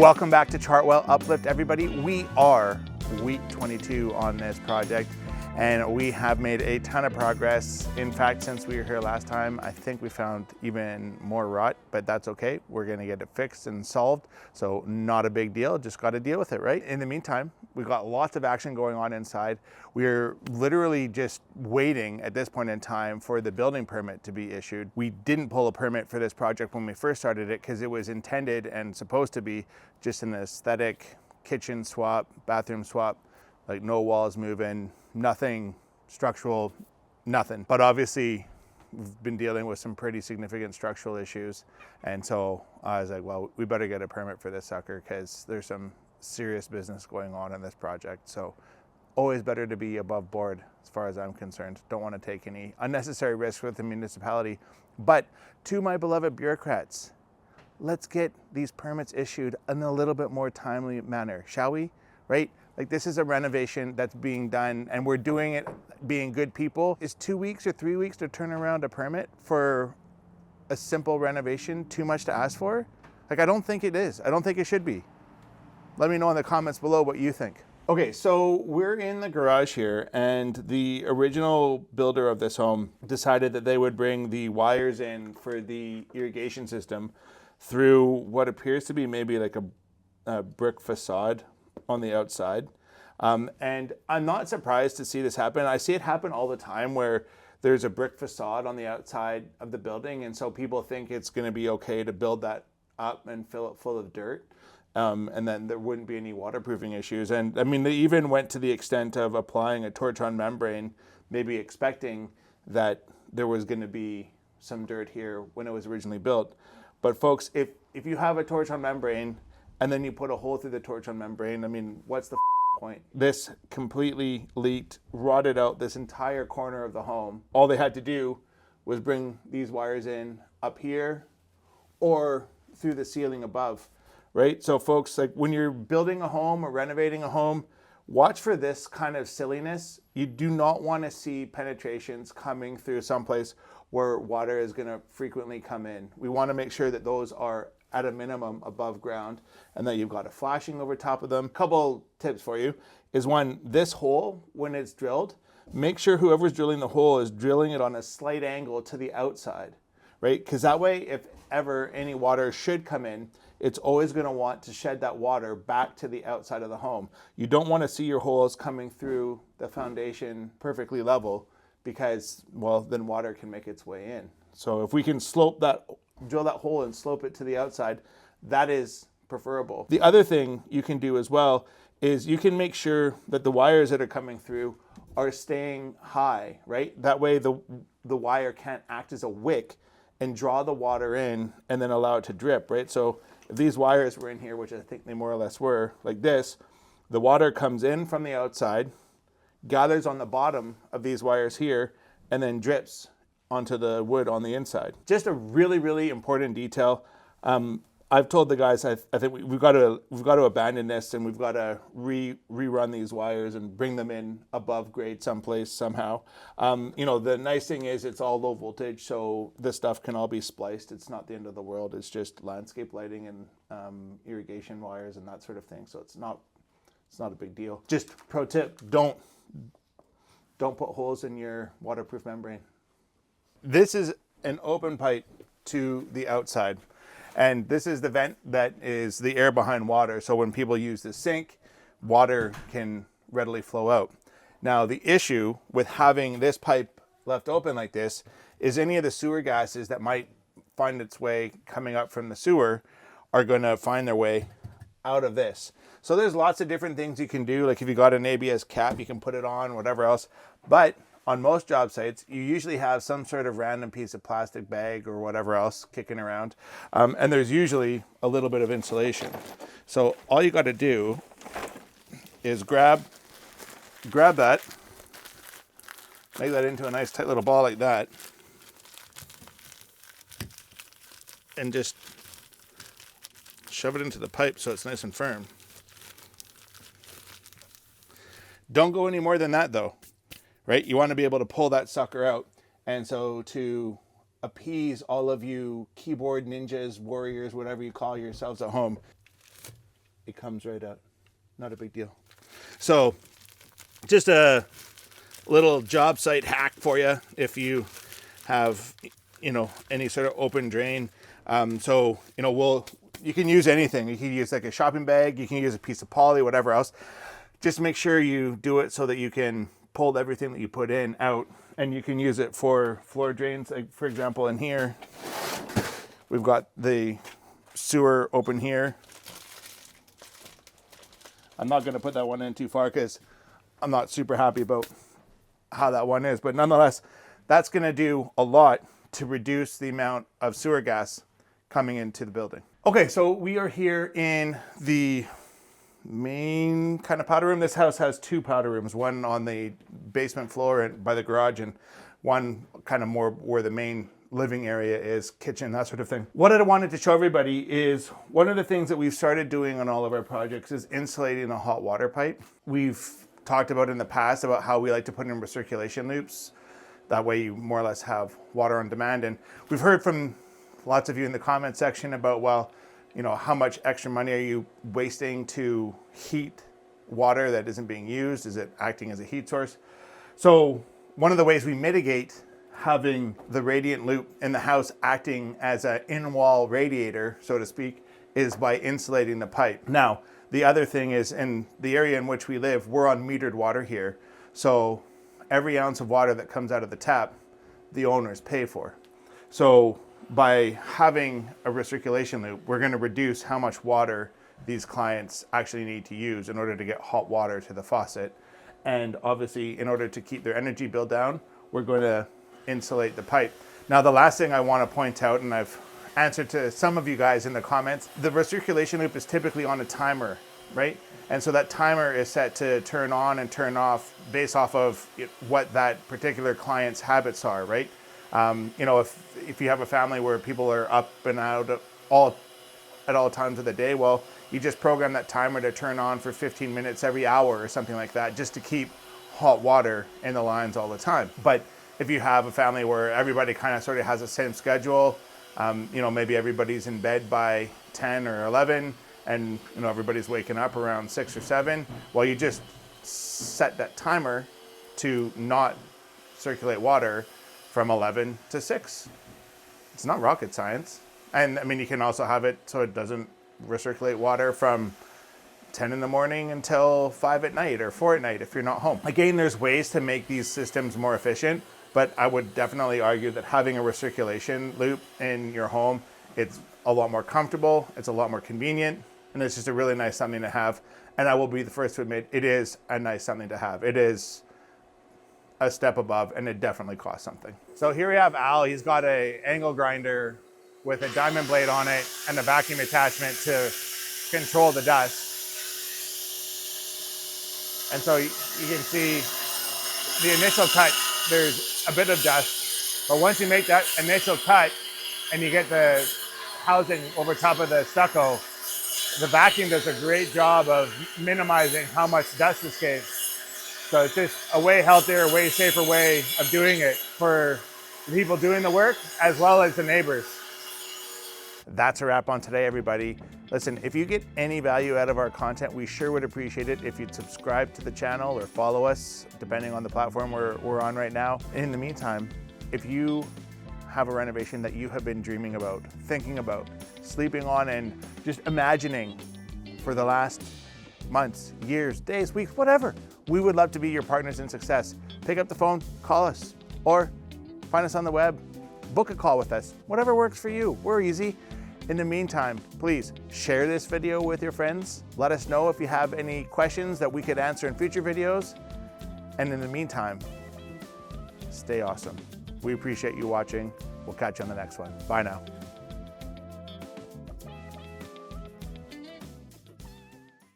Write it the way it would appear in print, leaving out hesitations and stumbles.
Welcome back to Chartwell Uplift, everybody. We are week 22 on this project, and we have made a ton of progress. In fact, since we were here last time, I think we found even more rot, but that's okay. We're gonna get it fixed and solved, so not a big deal, just gotta deal with it, right? In the meantime, we've got lots of action going on inside. We're literally just waiting at this point in time for the building permit to be issued. We didn't pull a permit for this project when we first started it because it was intended and supposed to be just an aesthetic kitchen swap, bathroom swap, like no walls moving, nothing structural, nothing. But obviously we've been dealing with some pretty significant structural issues. And so I was like, well, we better get a permit for this sucker because there's some serious business going on in this project. So always better to be above board as far as I'm concerned. Don't want to take any unnecessary risk with the municipality. But to my beloved bureaucrats, let's get these permits issued in a little bit more timely manner, shall we? Right? Like, this is a renovation that's being done and we're doing it being good people. Is 2 weeks or 3 weeks to turn around a permit for a simple renovation too much to ask for? Like, I don't think it is. I don't think it should be. Let me know in the comments below what you think. Okay, so we're in the garage here, and the original builder of this home decided that they would bring the wires in for the irrigation system through what appears to be maybe like a brick facade on the outside. And I'm not surprised to see this happen. I see it happen all the time where there's a brick facade on the outside of the building, and so people think it's going to be okay to build that up and fill it full of dirt. And then there wouldn't be any waterproofing issues. And I mean, they even went to the extent of applying a torch-on membrane, maybe expecting that there was going to be some dirt here when it was originally built. But folks, if you have a torch-on membrane and then you put a hole through the torch-on membrane, I mean, what's the point? This completely leaked, rotted out this entire corner of the home. All they had to do was bring these wires in up here or through the ceiling above. Right? So folks, like when you're building a home or renovating a home, watch for this kind of silliness. You do not want to see penetrations coming through someplace where water is going to frequently come in. We want to make sure that those are at a minimum above ground and that you've got a flashing over top of them. Couple tips for you is one, this hole, when it's drilled, make sure whoever's drilling the hole is drilling it on a slight angle to the outside, right? Because that way, if ever any water should come in, it's always going to want to shed that water back to the outside of the home. You don't want to see your holes coming through the foundation perfectly level because, well, then water can make its way in. So if we can slope that, drill that hole and slope it to the outside, that is preferable. The other thing you can do as well is you can make sure that the wires that are coming through are staying high, right? That way the wire can't act as a wick and draw the water in and then allow it to drip, right? So if these wires were in here, which I think they more or less were, like this, the water comes in from the outside, gathers on the bottom of these wires here, and then drips onto the wood on the inside. Just a really, really important detail. I've told the guys I think we've got to abandon this and we've got to rerun these wires and bring them in above grade someplace somehow. You know, the nice thing is it's all low voltage, so this stuff can all be spliced. It's not the end of the world. It's just landscape lighting and irrigation wires and that sort of thing. So it's not a big deal. Just pro tip: don't put holes in your waterproof membrane. This is an open pipe to the outside. And this is the vent that is the air behind water. So when people use the sink, water can readily flow out. Now, the issue with having this pipe left open like this is any of the sewer gases that might find its way coming up from the sewer are going to find their way out of this. So there's lots of different things you can do. Like if you got an ABS cap, you can put it on, whatever else. But on most job sites, you usually have some sort of random piece of plastic bag or whatever else kicking around. And there's usually a little bit of insulation. So all you got to do is grab that, make that into a nice tight little ball like that, and just shove it into the pipe so it's nice and firm. Don't go any more than that though. Right? You want to be able to pull that sucker out. And so to appease all of you keyboard ninjas, warriors, whatever you call yourselves at home, it comes right out. Not a big deal. So just a little job site hack for you if you have, any sort of open drain. You can use anything. You can use like a shopping bag, you can use a piece of poly, whatever else. Just make sure you do it so that you can pull everything that you put in out, and you can use it for floor drains. Like for example, in here, we've got the sewer open here. I'm not going to put that one in too far because I'm not super happy about how that one is, but nonetheless, that's going to do a lot to reduce the amount of sewer gas coming into the building. Okay, so we are here in the main kind of powder room. This house has two powder rooms, one on the basement floor and by the garage, and one kind of more where the main living area is, kitchen, that sort of thing. What I wanted to show everybody is one of the things that we've started doing on all of our projects is insulating a hot water pipe. We've talked about in the past about how we like to put in recirculation loops. That way you more or less have water on demand. And we've heard from lots of you in the comment section about, well, how much extra money are you wasting to heat water that isn't being used? Is it acting as a heat source? So one of the ways we mitigate having the radiant loop in the house acting as an in-wall radiator, so to speak, is by insulating the pipe. Now, the other thing is, in the area in which we live, we're on metered water here. So every ounce of water that comes out of the tap, the owners pay for. So by having a recirculation loop, we're going to reduce how much water these clients actually need to use in order to get hot water to the faucet. And obviously, in order to keep their energy bill down, we're going to insulate the pipe. Now, the last thing I want to point out, and I've answered to some of you guys in the comments, the recirculation loop is typically on a timer, right? And so that timer is set to turn on and turn off based off of what that particular client's habits are, right? If you have a family where people are up and out at all times of the day, well, you just program that timer to turn on for 15 minutes every hour or something like that, just to keep hot water in the lines all the time. But if you have a family where everybody kind of sort of has the same schedule, maybe everybody's in bed by 10 or 11 and, everybody's waking up around 6 or 7, well, you just set that timer to not circulate water from 11 to 6. It's not rocket science. And you can also have it so it doesn't recirculate water from 10 in the morning until 5 at night or 4 at night if you're not home. Again, there's ways to make these systems more efficient, but I would definitely argue that having a recirculation loop in your home, it's a lot more comfortable, it's a lot more convenient, and it's just a really nice something to have. And I will be the first to admit, it is a nice something to have. It is a step above, and it definitely costs something. So here we have Al. He's got an angle grinder with a diamond blade on it and a vacuum attachment to control the dust. And so you can see the initial cut, there's a bit of dust, but once you make that initial cut and you get the housing over top of the stucco, the vacuum does a great job of minimizing how much dust escapes. So it's just a way healthier, way safer way of doing it for the people doing the work as well as the neighbors. That's a wrap on today, everybody. Listen, if you get any value out of our content, we sure would appreciate it if you'd subscribe to the channel or follow us, depending on the platform we're on right now. In the meantime, if you have a renovation that you have been dreaming about, thinking about, sleeping on, and just imagining for the last months, years, days, weeks, whatever, we would love to be your partners in success. Pick up the phone, call us, or find us on the web, book a call with us, whatever works for you. We're easy. In the meantime, please share this video with your friends. Let us know if you have any questions that we could answer in future videos. And in the meantime, stay awesome. We appreciate you watching. We'll catch you on the next one. Bye now.